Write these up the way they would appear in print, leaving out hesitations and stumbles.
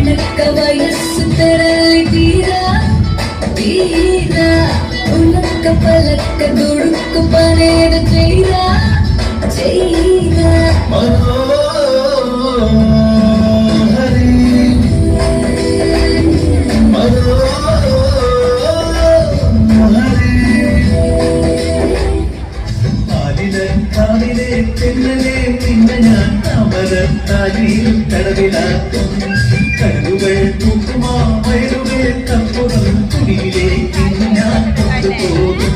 ವಯಸ್ಸು ತೆರಳಿ ತೀರ ಉಲಕ್ಕ ಪಲಕ್ಕ ದುಡುಕು ಪನೇರ ಜೈರ കടവിലാക്കും കരുകൾ പൂക്കുമാ വയറുകൾ തപ്പുറം കുടിയിലേക്ക് ഞാൻ കൊണ്ടുപോകും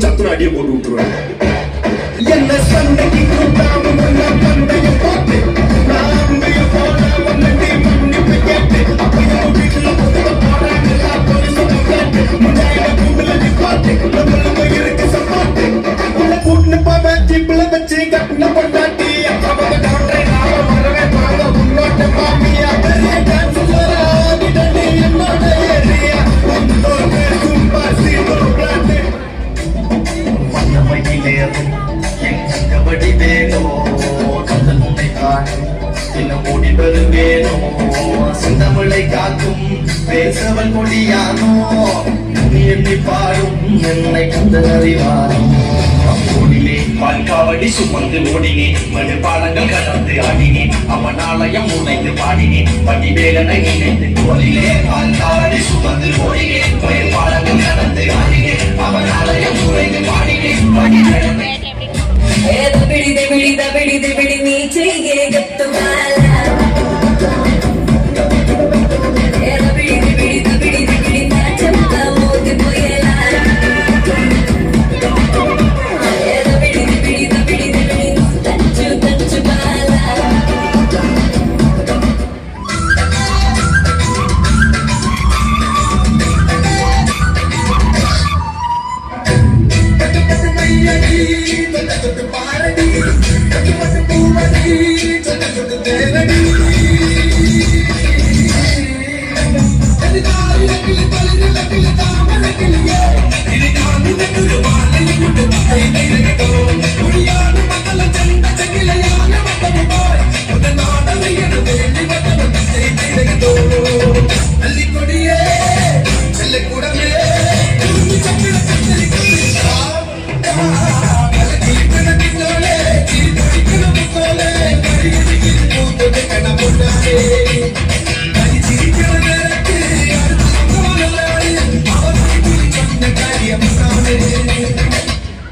சத்து அடியை போட்டு விட்டுருவாங்க. என்ன சண்டைக்கு சிந்தமிழை காக்கும் பேசவன் கொடியானோ எண்ணி பாடும் என்னை கந்த அறிவாரோ அப்போடிலே பால்காவடி சுமந்து ஓடினேன் மணி பாலங்கள் கடந்து ஆடினேன் அவன் ஆலயம் உழைந்து பாடினேன் படி வேலனை நினைத்து கோலிலே பால்காவடி சுமந்து ஓடினேன் மணி பாலங்கள் கடந்து ஆடினேன் அவன் ஆலயம் உழைந்து பாடினேன் படி வேலனை ಬಿಡಿ ನೀಚೆಗೆ ಗತ್ತು Hey